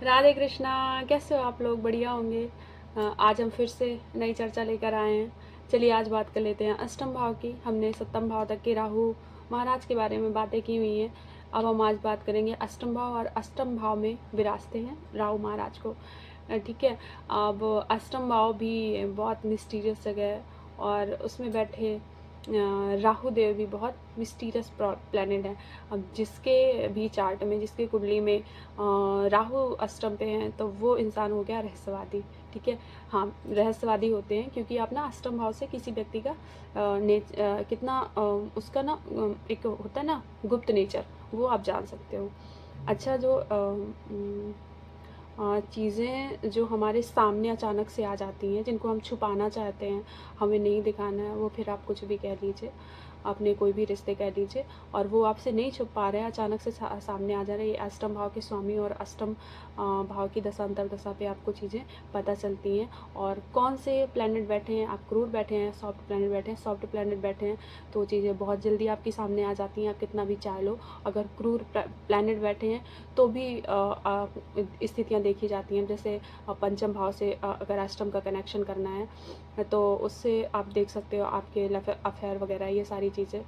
राधे कृष्णा। कैसे हो आप लोग? बढ़िया होंगे। आज हम फिर से नई चर्चा लेकर आए हैं। चलिए आज बात कर लेते हैं अष्टम भाव की। हमने सप्तम भाव तक के राहु महाराज के बारे में बातें की हुई हैं। अब हम आज बात करेंगे अष्टम भाव, और अष्टम भाव में विराजते हैं राहु महाराज को। ठीक है। अब अष्टम भाव भी बहुत मिस्टीरियस जगह है, और उसमें बैठे राहु देव भी बहुत मिस्टीरियस प्लैनेट है। अब जिसके भी चार्ट में, जिसके कुंडली में राहु अष्टम पे हैं, तो वो इंसान हो गया रहस्यवादी। ठीक है। हाँ, रहस्यवादी होते हैं क्योंकि आप ना अष्टम भाव से किसी व्यक्ति का कितना उसका ना एक होता है ना गुप्त नेचर, वो आप जान सकते हो। अच्छा, जो चीज़ें जो हमारे सामने अचानक से आ जाती हैं, जिनको हम छुपाना चाहते हैं, हमें नहीं दिखाना है, वो फिर आप कुछ भी कह लीजिए, अपने कोई भी रिश्ते कह लीजिए, और वो आपसे नहीं छुप पा रहे हैं, अचानक से सामने आ जा रहे हैं। ये अष्टम भाव के स्वामी और अष्टम भाव की दशा अंतर्दशा पे आपको चीज़ें पता चलती हैं। और कौन से प्लैनेट बैठे हैं, आप क्रूर बैठे हैं, सॉफ्ट प्लैनेट बैठे हैं, सॉफ्ट प्लैनेट बैठे हैं, तो चीज़ें बहुत जल्दी आपके सामने आ जाती हैं, आप कितना भी चाह लो। अगर क्रूर प्लैनेट बैठे हैं तो भी स्थितियाँ देखी जाती हैं। जैसे पंचम भाव से अगर अष्टम का कनेक्शन करना है, तो उससे आप देख सकते हो आपके अफेयर वगैरह, ये सारी चीज़ें।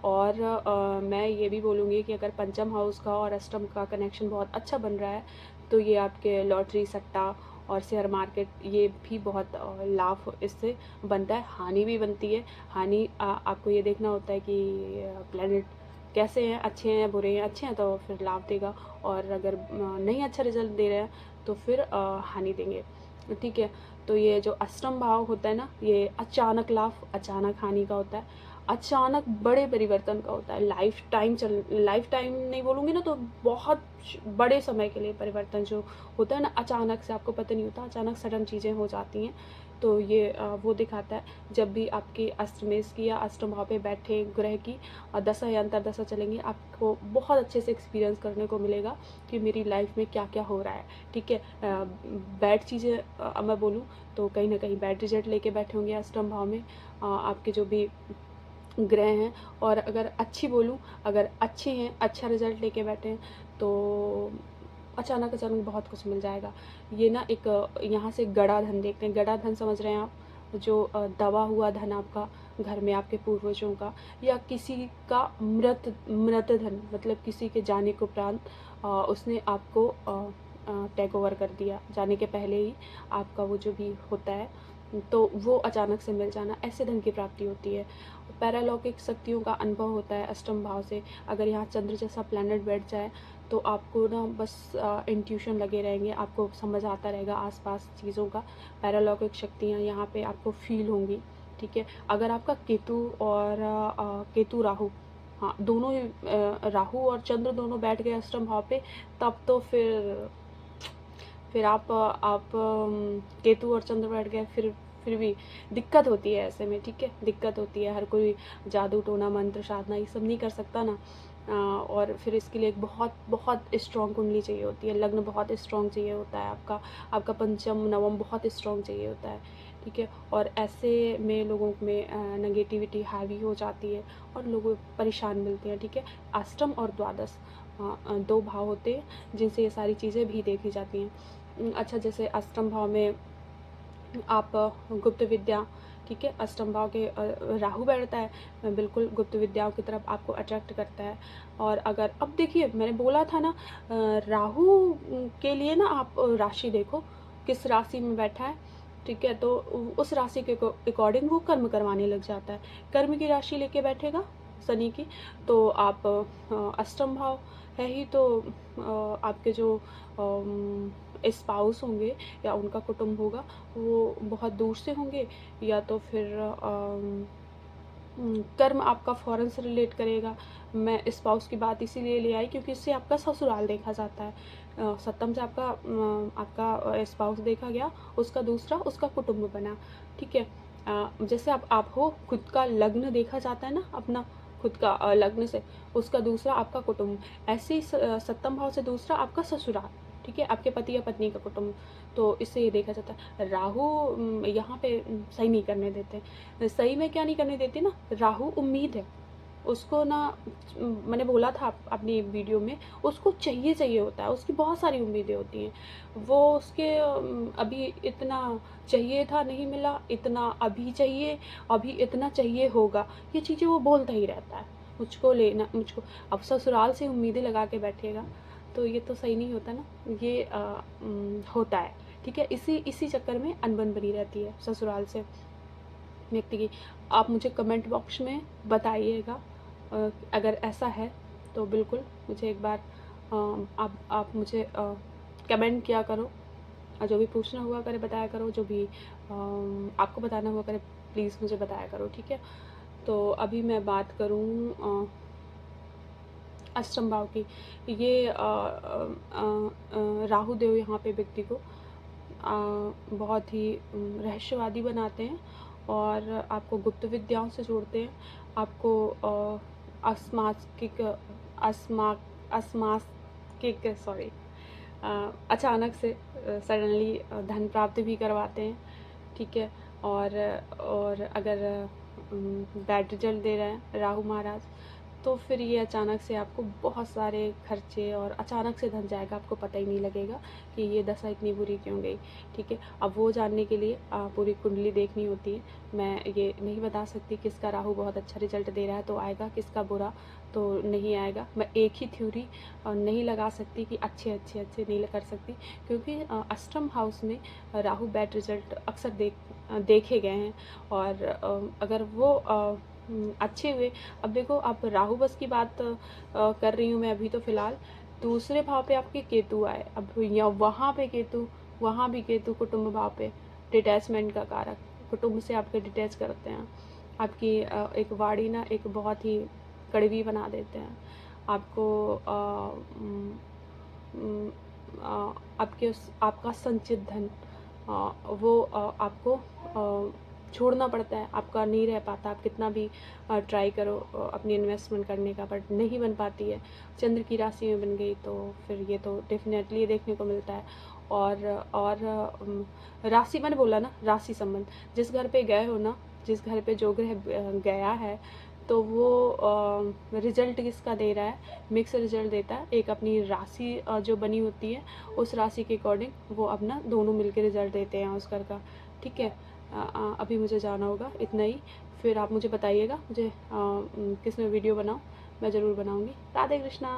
और मैं ये भी बोलूँगी कि अगर पंचम हाउस का और अष्टम का कनेक्शन बहुत अच्छा बन रहा है, तो ये आपके लॉटरी, सट्टा और शेयर मार्केट, ये भी बहुत लाभ इससे बनता है। हानि भी बनती है। हानि आपको ये देखना होता है कि प्लैनेट कैसे हैं, अच्छे हैं, बुरे हैं। अच्छे हैं तो फिर लाभ देगा, और अगर नहीं अच्छा रिजल्ट दे रहे हैं तो फिर हानि देंगे। ठीक है। तो ये जो अष्टम भाव होता है ना, ये अचानक लाभ, अचानक हानि का होता है, अचानक बड़े परिवर्तन का होता है। लाइफ टाइम नहीं बोलूँगी ना, तो बहुत बड़े समय के लिए परिवर्तन जो होता है ना, अचानक से आपको पता नहीं होता, अचानक सडन चीज़ें हो जाती हैं। तो ये वो दिखाता है जब भी आपकी अष्टमेश की या अष्टम भाव पे बैठे ग्रह की दशा या अंतर्दशा चलेंगी, आपको बहुत अच्छे से एक्सपीरियंस करने को मिलेगा कि मेरी लाइफ में क्या क्या हो रहा है। ठीक है। बैड चीज़ें मैं बोलूँ तो कहीं ना कहीं बैड रिजल्ट लेके बैठे होंगे अष्टम भाव में आपके जो भी ग्रह हैं। और अगर अच्छी बोलूँ, अगर अच्छे हैं, अच्छा रिजल्ट लेके बैठे हैं, तो अचानक अचानक बहुत कुछ मिल जाएगा। ये ना एक यहाँ से गड़ा धन देखते हैं। गड़ा धन समझ रहे हैं आप? जो दबा हुआ धन आपका घर में, आपके पूर्वजों का, या किसी का मृत धन, मतलब किसी के जाने के उपरांत उसने आपको टेक ओवर कर दिया, जाने के पहले ही आपका वो जो भी होता है, तो वो अचानक से मिल जाना, ऐसे धन की प्राप्ति होती है। पैरालौकिक शक्तियों का अनुभव होता है अष्टम भाव से। अगर यहाँ चंद्र जैसा प्लैनेट बैठ जाए, तो आपको ना बस इंट्यूशन लगे रहेंगे, आपको समझ आता रहेगा आसपास चीज़ों का। पैरालौकिक शक्तियाँ यहाँ पे आपको फील होंगी। ठीक है। अगर आपका केतु और केतु राहु, हाँ दोनों ही राहु और चंद्र दोनों बैठ गए अष्टम भाव पे, तब तो फिर आप केतु और चंद्र बैठ गए, फिर भी दिक्कत होती है ऐसे में। ठीक है। दिक्कत होती है। हर कोई जादू टोना मंत्र साधना ये सब नहीं कर सकता ना। और फिर इसके लिए एक बहुत बहुत स्ट्रॉन्ग कुंडली चाहिए होती है, लग्न बहुत स्ट्रॉन्ग चाहिए होता है आपका, आपका पंचम नवम बहुत स्ट्रॉन्ग चाहिए होता है। ठीक है। और ऐसे में लोगों में नेगेटिविटी हावी हो जाती है और लोग परेशान मिलते हैं। ठीक है। अष्टम और द्वादश दो भाव होते हैं जिनसे ये सारी चीज़ें भी देखी जाती हैं। अच्छा, जैसे अष्टम भाव में आप गुप्त विद्या, ठीक है, अष्टम भाव के राहु बैठता है, बिल्कुल गुप्त विद्याओं की तरफ आपको अट्रैक्ट करता है। और अगर अब देखिए, मैंने बोला था ना, राहु के लिए ना आप राशि देखो किस राशि में बैठा है। ठीक है। तो उस राशि के अकॉर्डिंग वो कर्म करवाने लग जाता है। कर्म की राशि लेके बैठेगा शनि की, तो आप अष्टम भाव है ही, तो आपके जो स्पाउस होंगे या उनका कुटुंब होगा, वो बहुत दूर से होंगे, या तो फिर कर्म आपका फॉरेन से रिलेट करेगा। मैं स्पाउस की बात इसीलिए ले आई क्योंकि इससे आपका ससुराल देखा जाता है। सप्तम से आपका स्पाउस देखा गया, उसका दूसरा उसका कुटुंब बना। ठीक है। जैसे आप हो, खुद का लग्न देखा जाता है ना अपना, खुद का लग्न से उसका दूसरा आपका कुटुंब, ऐसे ही सप्तम भाव से दूसरा आपका ससुराल। ठीक है। आपके पति या पत्नी का कुटुंब, तो इससे ये देखा जाता है। राहु यहाँ पे सही नहीं करने देते। सही में क्या नहीं करने देते ना, राहु उम्मीद है। उसको ना मैंने बोला था अपनी वीडियो में, उसको चाहिए होता है, उसकी बहुत सारी उम्मीदें होती हैं। वो उसके अभी इतना चाहिए था नहीं मिला, इतना अभी चाहिए, अभी इतना चाहिए होगा, ये चीज़ें वो बोलता ही रहता है। मुझको अब ससुराल से उम्मीदें लगा के बैठेगा, तो ये तो सही नहीं होता ना। ये होता है, ठीक है। इसी चक्कर में अनबन बनी रहती है ससुराल से व्यक्ति की। आप मुझे कमेंट बॉक्स में बताइएगा, अगर ऐसा है तो बिल्कुल मुझे एक बार आप मुझे कमेंट किया करो, और जो भी पूछना हुआ करे बताया करो, जो भी आपको बताना हुआ करे प्लीज़ मुझे बताया करो, ठीक है। तो अभी मैं बात करूँ अष्टम भाव की। ये राहु देव यहाँ पे व्यक्ति को बहुत ही रहस्यवादी बनाते हैं और आपको गुप्त विद्याओं से जोड़ते हैं। आपको अस्माकिक अस्मा अस्माकिक सॉरी अचानक से सडनली धन प्राप्त भी करवाते हैं, ठीक है। और अगर बैड रिजल्ट दे रहे हैं राहु महाराज, तो फिर ये अचानक से आपको बहुत सारे खर्चे और अचानक से धन जाएगा, आपको पता ही नहीं लगेगा कि ये दशा इतनी बुरी क्यों गई, ठीक है। अब वो जानने के लिए पूरी कुंडली देखनी होती है। मैं ये नहीं बता सकती किसका राहु बहुत अच्छा रिजल्ट दे रहा है तो आएगा, किसका बुरा तो नहीं आएगा। मैं एक ही थ्योरी नहीं लगा सकती कि अच्छे नहीं कर सकती, क्योंकि अष्टम हाउस में राहु बैड रिजल्ट अक्सर देखे गए हैं। और अगर वो अच्छे हुए, अब देखो आप राहु बस की बात कर रही हूँ मैं अभी तो फ़िलहाल। दूसरे भाव पे आपके केतु आए, अब या वहाँ पे केतु, वहाँ भी केतु कुटुंब भाव पे, डिटैचमेंट का कारक, कुटुंब से आपके डिटैच करते हैं। आपकी एक वाणी ना एक बहुत ही कड़वी बना देते हैं आपको। आपका संचित धन वो आपको छोड़ना पड़ता है, आपका नहीं रह पाता। आप कितना भी ट्राई करो अपनी इन्वेस्टमेंट करने का, बट नहीं बन पाती है। चंद्र की राशि में बन गई तो फिर ये तो डेफिनेटली देखने को मिलता है। और राशि मैंने बोला ना, राशि संबंध, जिस घर पे गए हो ना, जिस घर पे जो ग्रह गया है, तो वो रिजल्ट किसका दे रहा है, मिक्स रिजल्ट देता है। एक अपनी राशि जो बनी होती है उस राशि के अकॉर्डिंग वो अपना दोनों मिलके रिजल्ट देते हैं उस घर का, ठीक है। अभी मुझे जाना होगा, इतना ही। फिर आप मुझे बताइएगा मुझे किस में वीडियो बनाऊँ, मैं ज़रूर बनाऊँगी। राधे कृष्णा।